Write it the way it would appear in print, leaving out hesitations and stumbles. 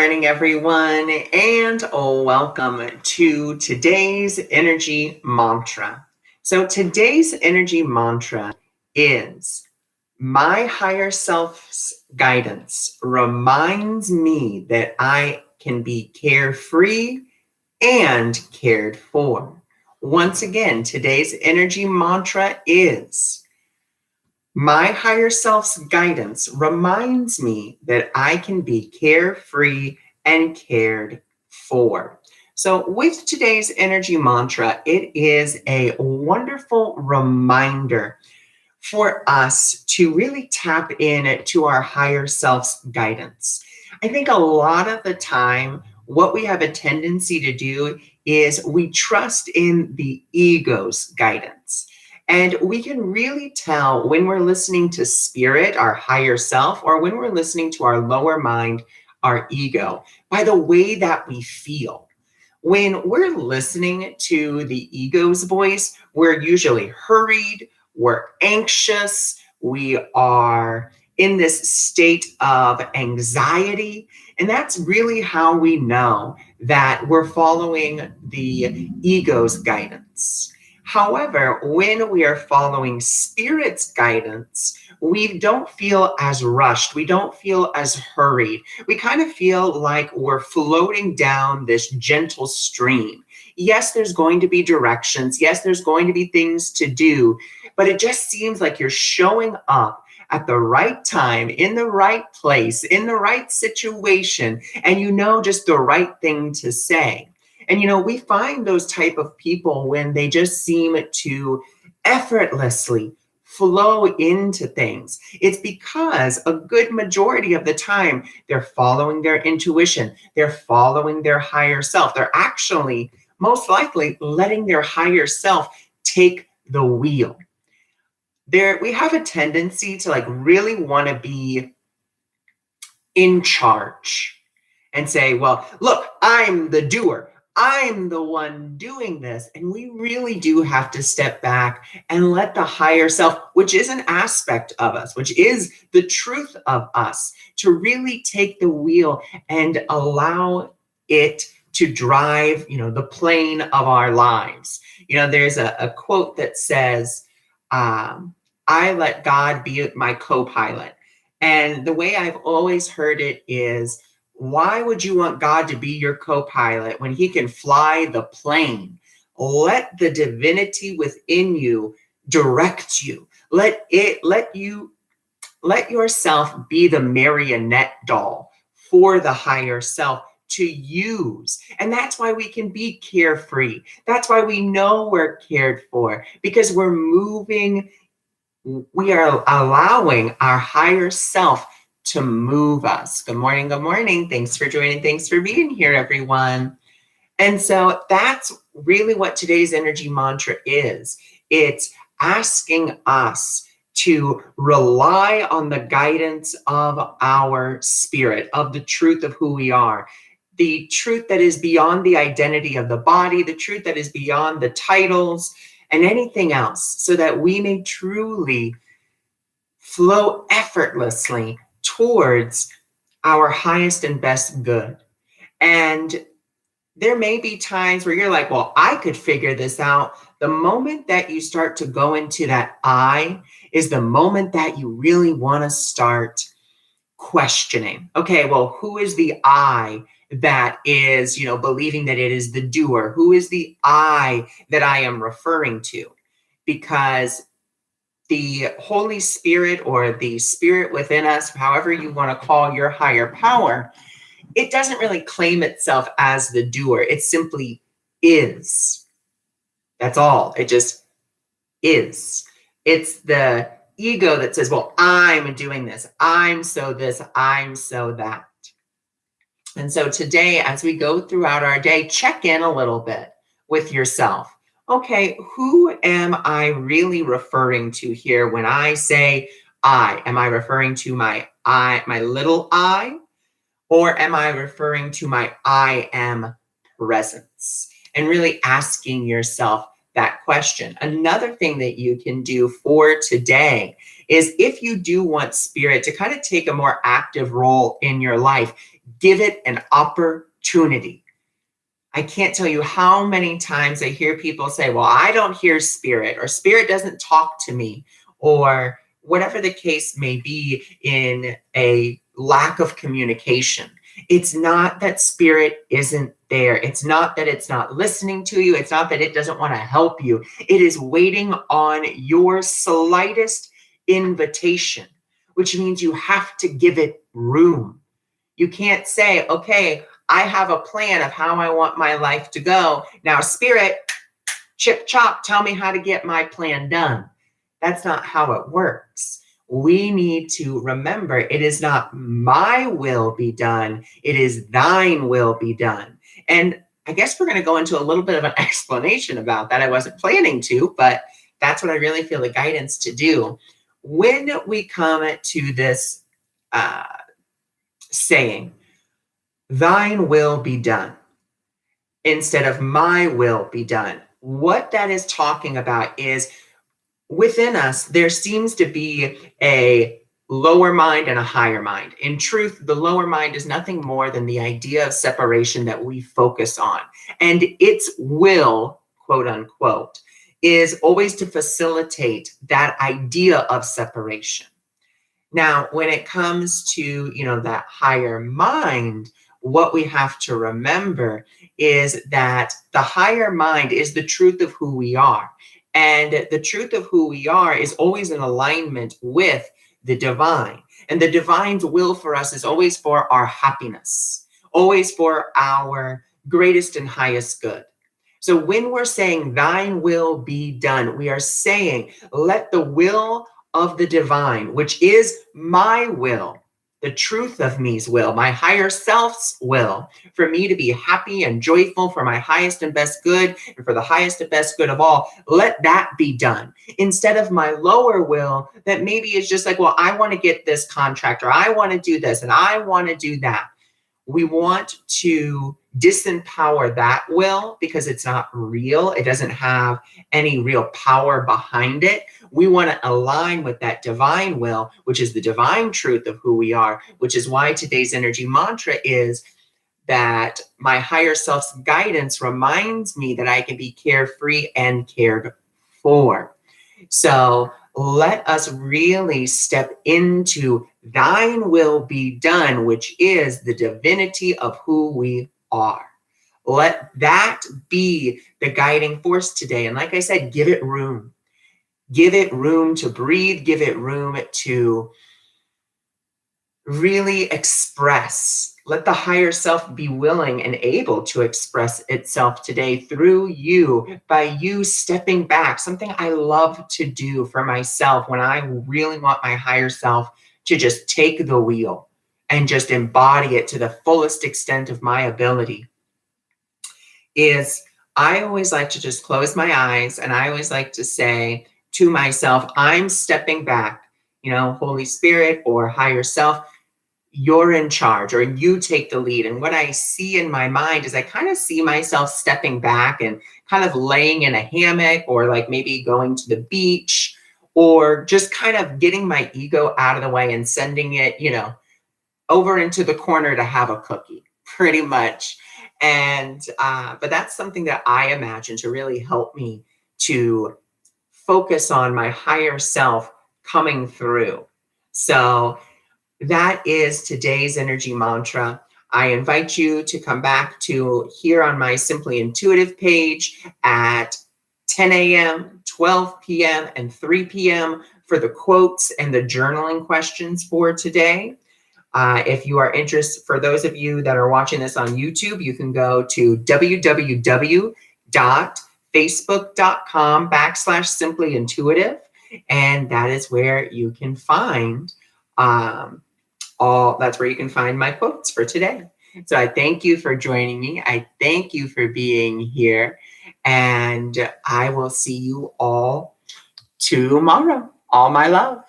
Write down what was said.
morning, everyone, and welcome to today's energy mantra. So, today's energy mantra is my higher self's guidance reminds me that I can be carefree and cared for. Once again, today's energy mantra is my higher self's guidance reminds me that I can be carefree and cared for. So, with today's energy mantra, it is a wonderful reminder for us to really tap in to our higher self's guidance. I think a lot of the time, what we have a tendency to do is we trust in the ego's guidance. And we can really tell when we're listening to spirit, our higher self, or when we're listening to our lower mind, our ego, by the way that we feel. When we're listening to the ego's voice, we're usually hurried, we're anxious, we are in this state of anxiety. And that's really how we know that we're following the ego's guidance. However, when we are following spirit's guidance, we don't feel as rushed. We don't feel as hurried. We kind of feel like we're floating down this gentle stream. Yes, there's going to be directions. Yes, there's going to be things to do, but it just seems like you're showing up at the right time, in the right place, in the right situation, and you know just the right thing to say. And we find those type of people when they just seem to effortlessly flow into things. It's because a good majority of the time they're following their intuition, they're following their higher self. They're actually most likely letting their higher self take the wheel. We have a tendency to really want to be in charge and say, well, look, I'm the doer. I'm the one doing this. And we really do have to step back and let the higher self, which is an aspect of us, which is the truth of us, to really take the wheel and allow it to drive, the plane of our lives. There's a quote that says, I let God be my co-pilot. And the way I've always heard it is, why would you want God to be your co-pilot when he can fly the plane? Let the divinity within you direct you. Let yourself be the marionette doll for the higher self to use. And that's why we can be carefree. That's why we know we're cared for, because we are allowing our higher self to move us. Good morning. Good morning. Thanks for joining. Thanks for being here, everyone. And so that's really what today's energy mantra is. It's asking us to rely on the guidance of our spirit, of the truth of who we are, the truth that is beyond the identity of the body, the truth that is beyond the titles and anything else, so that we may truly flow effortlessly towards our highest and best good. And there may be times where you're like, well, I could figure this out. The moment that you start to go into that I is the moment that you really want to start questioning. Okay, well, who is the I that is, believing that it is the doer? Who is the I that I am referring to? Because the Holy Spirit, or the spirit within us, however you want to call your higher power, it doesn't really claim itself as the doer. It simply is. That's all. It just is. It's the ego that says, well, I'm doing this. I'm so this. I'm so that. And so today, as we go throughout our day, check in a little bit with yourself. Okay, who am I really referring to here when I say I? Am I referring to my little I? Or am I referring to my I am presence? And really asking yourself that question. Another thing that you can do for today is, if you do want spirit to kind of take a more active role in your life, Give it an opportunity. I can't tell you how many times I hear people say, well, I don't hear spirit, or spirit doesn't talk to me, or whatever the case may be in a lack of communication. It's not that spirit isn't there. It's not that it's not listening to you. It's not that it doesn't want to help you. It is waiting on your slightest invitation, which means you have to give it room. You can't say, okay, I have a plan of how I want my life to go. Now, spirit, chip chop, tell me how to get my plan done. That's not how it works. We need to remember it is not my will be done, it is thine will be done. And I guess we're going to go into a little bit of an explanation about that. I wasn't planning to, but that's what I really feel the guidance to do. When we come to this saying, thine will be done, instead of my will be done, what that is talking about is within us, there seems to be a lower mind and a higher mind. In truth, the lower mind is nothing more than the idea of separation that we focus on. And its will, quote unquote, is always to facilitate that idea of separation. Now, when it comes to, that higher mind, what we have to remember is that the higher mind is the truth of who we are. And the truth of who we are is always in alignment with the divine. And the divine's will for us is always for our happiness, always for our greatest and highest good. So when we're saying thine will be done, we are saying, let the will of the divine, which is my will, the truth of me's will, my higher self's will, for me to be happy and joyful for my highest and best good, and for the highest and best good of all, let that be done. Instead of my lower will, that maybe is just like, well, I want to get this contract, or I want to do this, and I want to do that. We want to disempower that will because it's not real. It doesn't have any real power behind it. We want to align with that divine will, which is the divine truth of who we are, which is why today's energy mantra is that my higher self's guidance reminds me that I can be carefree and cared for. So let us really step into thine will be done, which is the divinity of who we are. Let that be the guiding force today. And like I said, give it room. Give it room to breathe. Give it room to really express. Let the higher self be willing and able to express itself today through you, by you stepping back. Something I love to do for myself when I really want my higher self to just take the wheel and just embody it to the fullest extent of my ability is I always like to just close my eyes, and I always like to say to myself, I'm stepping back, Holy Spirit or higher self, you're in charge, or you take the lead. And what I see in my mind is I kind of see myself stepping back and kind of laying in a hammock, or like maybe going to the beach, or just kind of getting my ego out of the way and sending it, over into the corner to have a cookie, pretty much. And, but that's something that I imagine to really help me to focus on my higher self coming through. So that is today's energy mantra. I invite you to come back to here on my Simply Intuitive page at 10 a.m., 12 p.m., and 3 p.m. for the quotes and the journaling questions for today. If you are interested, for those of you that are watching this on YouTube, you can go to www.facebook.com/simplyintuitive, and that is where you can find that's where you can find my quotes for today. So I thank you for joining me. I thank you for being here, and I will see you all tomorrow. All my love.